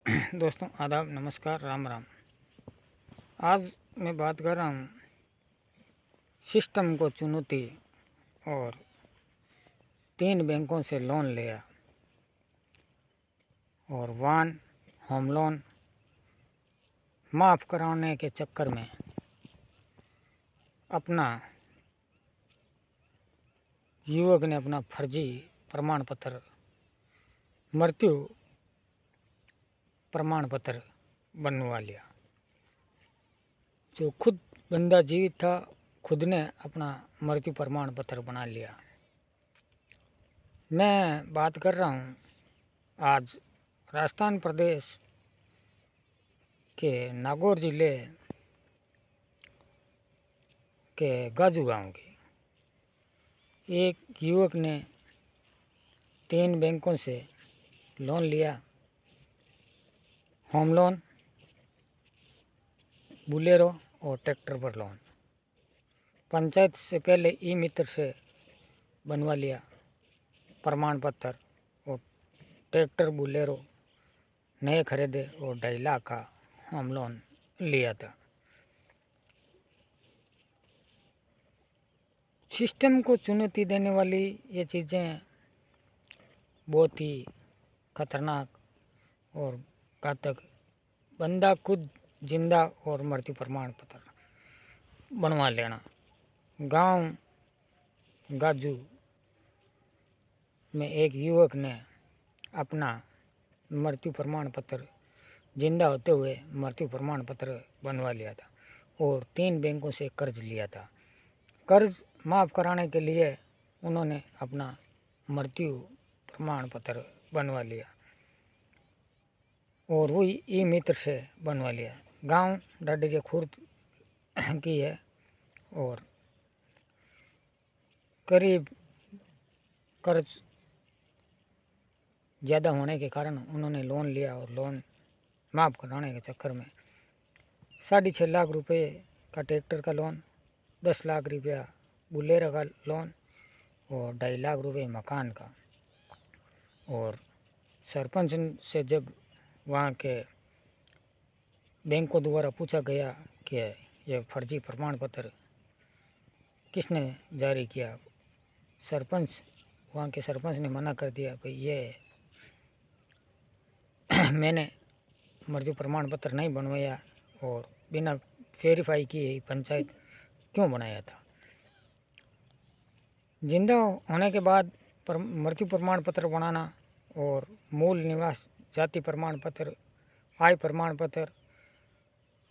दोस्तों आदाब, नमस्कार, राम राम। आज मैं बात कर रहा हूँ सिस्टम को चुनौती और 3 बैंकों से लोन लिया और वाहन होम लोन माफ़ कराने के चक्कर में अपना युवक ने अपना फर्जी प्रमाण पत्र, मृत्यु प्रमाण पत्र बनवा लिया। जो खुद बंदा जीवित था, खुद ने अपना मृत्यु प्रमाण पत्र बना लिया। मैं बात कर रहा हूँ आज राजस्थान प्रदेश के नागौर जिले के गाजू गांव की। एक युवक ने 3 बैंकों से लोन लिया, होम लोन, बुलेरो और ट्रैक्टर पर लोन। पंचायत से पहले ई मित्र से बनवा लिया प्रमाण पत्र और ट्रैक्टर बुलेरो नए खरीदे और 2.5 लाख का होम लोन लिया था। सिस्टम को चुनौती देने वाली ये चीज़ें बहुत ही खतरनाक और घातक। बंदा खुद जिंदा और मृत्यु प्रमाण पत्र बनवा लेना। गांव गाजू में एक युवक ने अपना मृत्यु प्रमाण पत्र, जिंदा होते हुए मृत्यु प्रमाण पत्र बनवा लिया था और 3 बैंकों से कर्ज लिया था। कर्ज माफ़ कराने के लिए उन्होंने अपना मृत्यु प्रमाण पत्र बनवा लिया और वही ई मित्र से बनवा लिया। गांव डाडेरिया खुर्द की है और करीब कर्ज ज़्यादा होने के कारण उन्होंने लोन लिया और लोन माफ़ कराने के चक्कर में 6.5 लाख रुपए का ट्रैक्टर का लोन, 10 लाख रुपया बुलेरो का लोन और 2.5 लाख रुपए मकान का। और सरपंच से जब वहाँ के बैंकों द्वारा पूछा गया कि यह फर्जी प्रमाण पत्र किसने जारी किया, वहाँ के सरपंच ने मना कर दिया, भाई ये मैंने मृत्यु प्रमाण पत्र नहीं बनवाया और बिना वेरीफाई किए ही पंचायत क्यों बनाया था। जिंदा होने के बाद मृत्यु प्रमाण पत्र बनाना और मूल निवास जाति प्रमाण पत्र, आय प्रमाण पत्र,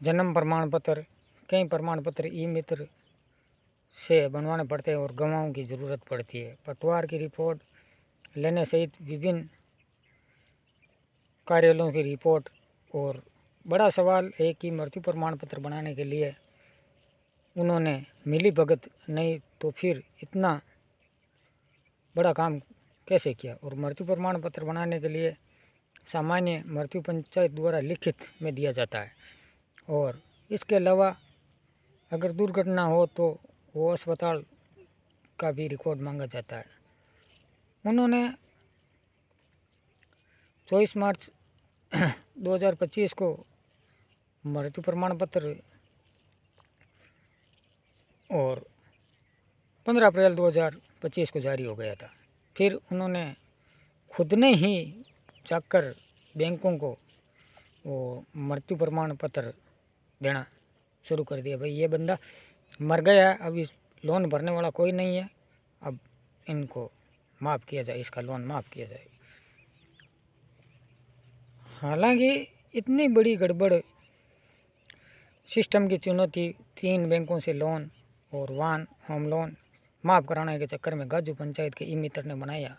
जन्म प्रमाण पत्र, कई प्रमाण पत्र ई मित्र से बनवाने पड़ते हैं और गवाहों की ज़रूरत पड़ती है। पटवार की रिपोर्ट लेने सहित विभिन्न कार्यालयों की रिपोर्ट। और बड़ा सवाल है कि मृत्यु प्रमाण पत्र बनाने के लिए उन्होंने मिली भगत नहीं तो फिर इतना बड़ा काम कैसे किया। और मृत्यु प्रमाण पत्र बनाने के लिए सामान्य मृत्यु पंचायत द्वारा लिखित में दिया जाता है और इसके अलावा अगर दुर्घटना हो तो वो अस्पताल का भी रिकॉर्ड मांगा जाता है। उन्होंने 24 मार्च 2025 को मृत्यु प्रमाण पत्र और 15 अप्रैल 2025 को जारी हो गया था। फिर उन्होंने खुद ने ही जाकर बैंकों को वो मृत्यु प्रमाण पत्र देना शुरू कर दिया। भाई ये बंदा मर गया है, अब इस लोन भरने वाला कोई नहीं है, अब इनको माफ़ किया जाए, इसका लोन माफ़ किया जाए। हालांकि इतनी बड़ी गड़बड़, सिस्टम की चुनौती, 3 बैंकों से लोन और वाहन होम लोन माफ़ कराने के चक्कर में गाजू पंचायत के ई मित्र ने बनाया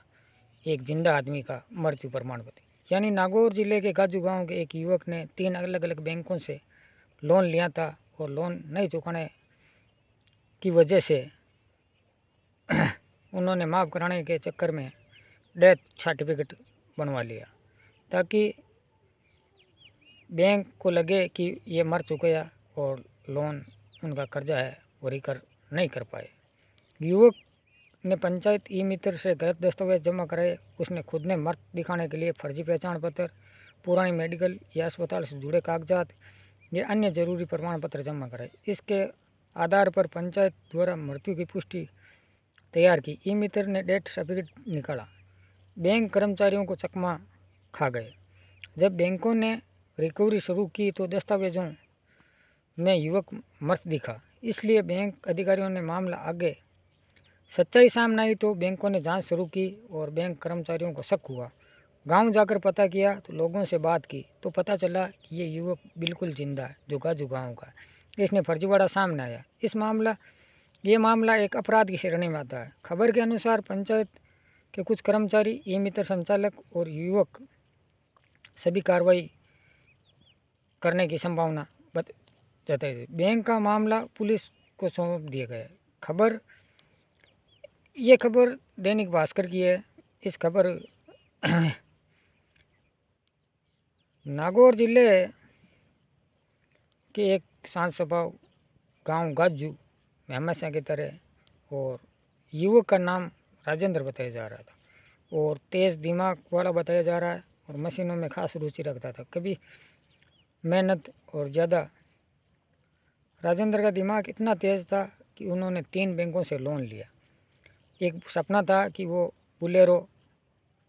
एक जिंदा आदमी का मृत्यु प्रमाण पत्र। यानी नागौर जिले के गाजू गांव के एक युवक ने 3 अलग अलग बैंकों से लोन लिया था और लोन नहीं चुकाने की वजह से उन्होंने माफ़ कराने के चक्कर में डेथ सर्टिफिकेट बनवा लिया ताकि बैंक को लगे कि ये मर चुके हैं और लोन उनका कर्जा है वो रिकवर नहीं कर पाए। युवक ने पंचायत ई मित्र से गलत दस्तावेज जमा कराए। उसने खुद ने मर्द दिखाने के लिए फर्जी पहचान पत्र पुरानी मेडिकल या अस्पताल से जुड़े कागजात या अन्य जरूरी प्रमाण पत्र जमा कराए। इसके आधार पर पंचायत द्वारा मृत्यु की पुष्टि तैयार की। ई मित्र ने डेथ सर्टिफिकेट निकाला। बैंक कर्मचारियों को चकमा खा गए। जब बैंकों ने रिकवरी शुरू की तो दस्तावेजों में युवक मृत दिखा। इसलिए बैंक अधिकारियों ने मामला आगे सच्चाई सामने आई तो बैंकों ने जांच शुरू की और बैंक कर्मचारियों को शक हुआ। गांव जाकर पता किया तो लोगों से बात की तो पता चला कि ये युवक बिल्कुल जिंदा है, जो गाजू गाँव का है। इसने फर्जीवाड़ा सामने आया। ये मामला एक अपराध की श्रेणी में आता है। खबर के अनुसार पंचायत के कुछ कर्मचारी, ई मित्र संचालक और युवक सभी कार्रवाई करने की संभावना जताई थी। बैंक का मामला पुलिस को सौंप दिया गया। ये खबर दैनिक भास्कर की है। इस खबर नागौर जिले के एक शांत स्वभाव गांव गाजू में हमेशा की तरह और युवक का नाम राजेंद्र बताया जा रहा था और तेज़ दिमाग वाला बताया जा रहा है और मशीनों में खास रुचि रखता था, कभी मेहनत और ज़्यादा। राजेंद्र का दिमाग इतना तेज़ था कि उन्होंने 3 बैंकों से लोन लिया। एक सपना था कि वो बुलेरो,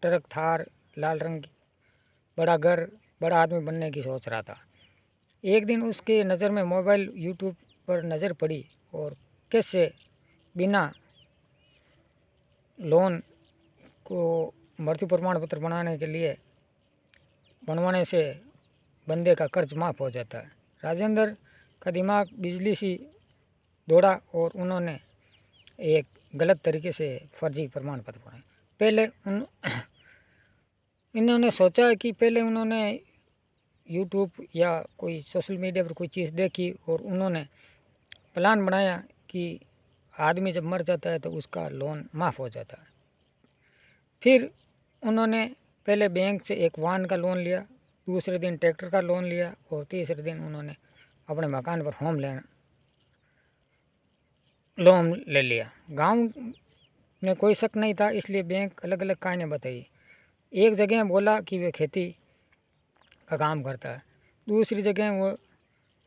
ट्रक, थार, लाल रंग की बड़ा घर, बड़ा आदमी बनने की सोच रहा था। एक दिन उसके नज़र में मोबाइल यूट्यूब पर नज़र पड़ी और कैसे बिना लोन को मृत्यु प्रमाण पत्र बनवाने से बंदे का कर्ज माफ़ हो जाता है। राजेंद्र का दिमाग बिजली सी दौड़ा और उन्होंने एक गलत तरीके से फर्जी प्रमाण पत्र बनाए। इन्होंने सोचा कि पहले उन्होंने यूट्यूब या कोई सोशल मीडिया पर कोई चीज़ देखी और उन्होंने प्लान बनाया कि आदमी जब मर जाता है तो उसका लोन माफ़ हो जाता है। फिर उन्होंने पहले बैंक से एक वाहन का लोन लिया, दूसरे दिन ट्रैक्टर का लोन लिया और तीसरे दिन उन्होंने अपने मकान पर लोन ले लिया। गांव में कोई शक नहीं था, इसलिए बैंक अलग अलग कहानियाँ बताई। एक जगह बोला कि वे खेती का काम करता है, दूसरी जगह वो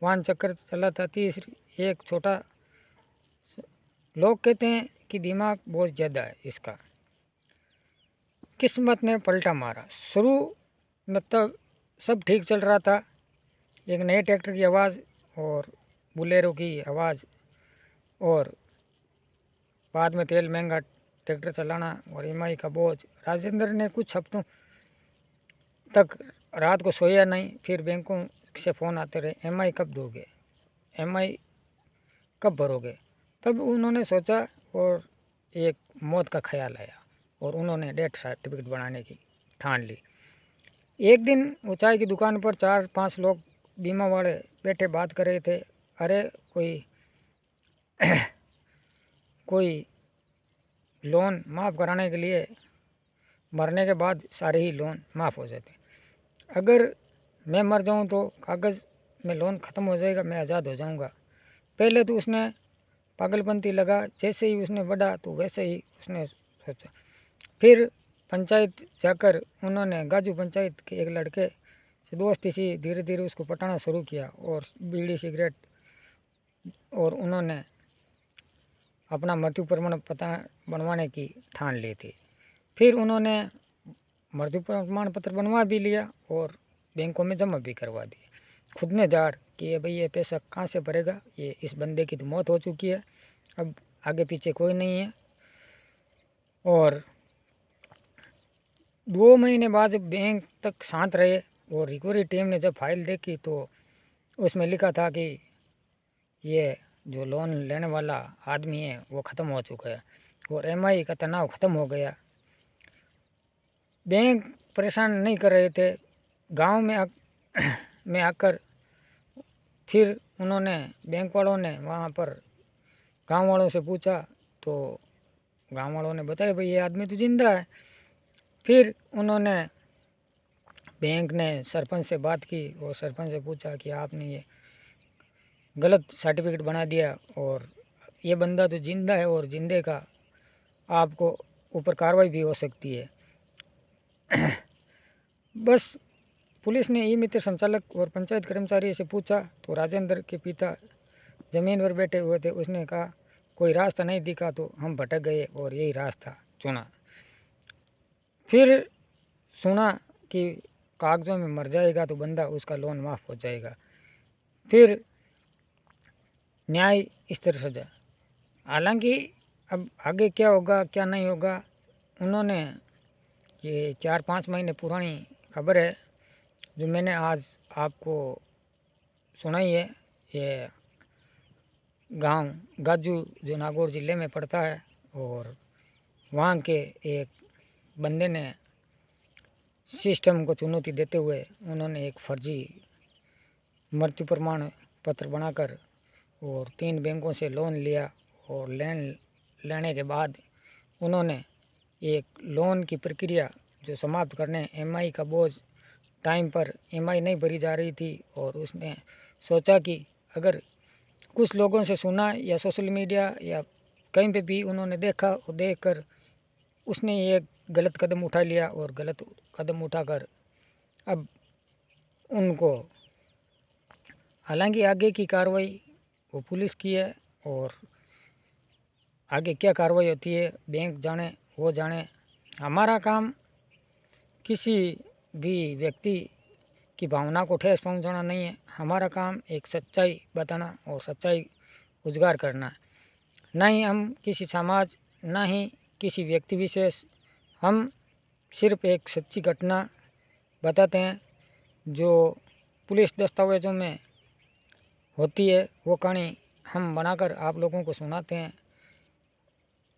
वाहन चक्कर चलाता, तीसरी एक छोटा। लोग कहते हैं कि दिमाग बहुत ज़्यादा है इसका। किस्मत ने पलटा मारा। शुरू में तब सब ठीक चल रहा था। एक नए ट्रैक्टर की आवाज़ और बुलेरो की आवाज़ और बाद में तेल महंगा, ट्रैक्टर चलाना और ईएमआई का बोझ। राजेंद्र ने कुछ हफ्तों तक रात को सोया नहीं। फिर बैंकों से फ़ोन आते रहे, ईएमआई कब दोगे, ईएमआई कब भरोगे। तब उन्होंने सोचा और एक मौत का ख्याल आया और उन्होंने डेथ सर्टिफिकेट बनाने की ठान ली। एक दिन वो चाय की दुकान पर 4-5 लोग बीमा वाले बैठे बात कर रहे थे। अरे कोई लोन माफ़ कराने के लिए मरने के बाद सारे ही लोन माफ़ हो जाते। अगर मैं मर जाऊं तो कागज़ में लोन ख़त्म हो जाएगा, मैं आज़ाद हो जाऊंगा। पहले तो उसने पागलपंती लगा, जैसे ही उसने बढ़ा तो वैसे ही उसने सोचा। फिर पंचायत जाकर उन्होंने गाजू पंचायत के एक लड़के से दोस्ती सी, धीरे धीरे उसको पटाना शुरू किया और बीड़ी सिगरेट, और उन्होंने अपना मृत्यु प्रमाण पत्र बनवाने की ठान ली थी। फिर उन्होंने मृत्यु प्रमाण पत्र बनवा भी लिया और बैंकों में जमा भी करवा दिए। खुद ने जार कि भाई ये पैसा कहाँ से भरेगा, ये इस बंदे की तो मौत हो चुकी है, अब आगे पीछे कोई नहीं है। और 2 महीने बाद बैंक तक शांत रहे और रिकवरी टीम ने जब फाइल देखी तो उसमें लिखा था कि ये जो लोन लेने वाला आदमी है वो ख़त्म हो चुका है और ईएमआई का तनाव ख़त्म हो गया। बैंक परेशान नहीं कर रहे थे। गांव में आकर फिर उन्होंने, बैंक वालों ने वहाँ पर गांव वालों से पूछा तो गांव वालों ने बताया भाई ये आदमी तो जिंदा है। फिर उन्होंने, बैंक ने सरपंच से बात की और सरपंच से पूछा कि आपने ये गलत सर्टिफिकेट बना दिया और ये बंदा तो जिंदा है और जिंदे का आपको ऊपर कार्रवाई भी हो सकती है। बस पुलिस ने ई मित्र संचालक और पंचायत कर्मचारी से पूछा तो राजेंद्र के पिता जमीन पर बैठे हुए थे। उसने कहा कोई रास्ता नहीं दिखा तो हम भटक गए और यही रास्ता चुना। फिर सुना कि कागज़ों में मर जाएगा तो बंदा उसका लोन माफ़ हो जाएगा। फिर न्याय इस तरह सजा। हालांकि अब आगे क्या होगा क्या नहीं होगा, उन्होंने ये 4-5 महीने पुरानी खबर है जो मैंने आज आपको सुनाई है। ये गांव गाजू जो नागौर ज़िले में पड़ता है और वहाँ के एक बंदे ने सिस्टम को चुनौती देते हुए उन्होंने एक फर्जी मृत्यु प्रमाण पत्र बनाकर और 3 बैंकों से लोन लिया और लेने के बाद उन्होंने एक लोन की प्रक्रिया जो समाप्त करने एमआई का बोझ टाइम पर एमआई नहीं भरी जा रही थी और उसने सोचा कि अगर कुछ लोगों से सुना या सोशल मीडिया या कहीं पे भी उन्होंने देखा और देखकर उसने एक गलत कदम उठा लिया और गलत कदम उठाकर अब उनको, हालांकि आगे की कार्रवाई वो पुलिस की है और आगे क्या कार्रवाई होती है बैंक जाने वो जाने। हमारा काम किसी भी व्यक्ति की भावना को ठेस पहुंचाना नहीं है। हमारा काम एक सच्चाई बताना और सच्चाई उजागर करना है। ना ही हम किसी समाज ना ही किसी व्यक्ति विशेष, हम सिर्फ एक सच्ची घटना बताते हैं जो पुलिस दस्तावेज़ों में होती है। वो कहानी हम बनाकर आप लोगों को सुनाते हैं।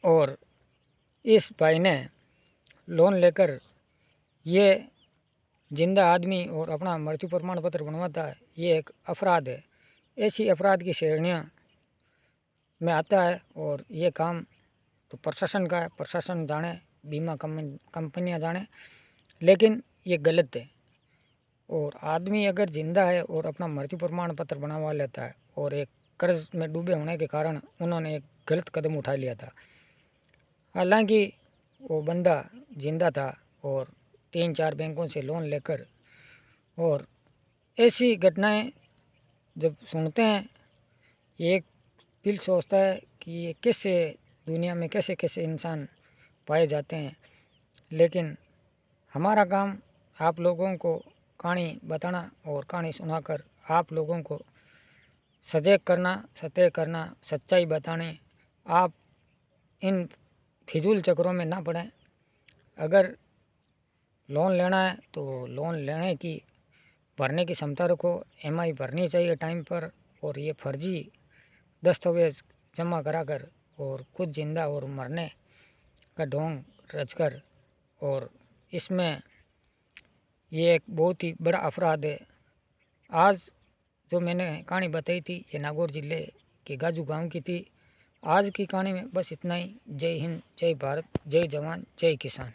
और इस भाई ने लोन लेकर ये जिंदा आदमी और अपना मृत्यु प्रमाण पत्र बनवाता है, ये एक अपराध है। ऐसी अपराध की श्रेणियों में आता है और ये काम तो प्रशासन का है, प्रशासन जाने, बीमा कंपनियां जाने, लेकिन ये गलत है। और आदमी अगर जिंदा है और अपना मृत्यु प्रमाण पत्र बनवा लेता है और एक कर्ज में डूबे होने के कारण उन्होंने एक गलत कदम उठा लिया था। हालांकि वो बंदा जिंदा था और 3-4 बैंकों से लोन लेकर, और ऐसी घटनाएं जब सुनते हैं एक दिल सोचता है कि ये कैसे दुनिया में कैसे कैसे इंसान पाए जाते हैं। लेकिन हमारा काम आप लोगों को कहानी बताना और कहानी सुनाकर आप लोगों को सजग करना, सतर्क करना, सच्चाई बताने। आप इन फिजूल चक्रों में ना पड़ें। अगर लोन लेना है तो लोन लेने की भरने की क्षमता रखो, एमआई भरनी चाहिए टाइम पर, और ये फर्जी दस्तावेज़ जमा कराकर और खुद जिंदा और मरने का ढोंग रचकर, और इसमें ये एक बहुत ही बड़ा अपराध है। आज जो मैंने कहानी बताई थी ये नागौर ज़िले के गाजू गांव की थी। आज की कहानी में बस इतना ही। जय हिंद, जय भारत, जय जवान, जय किसान।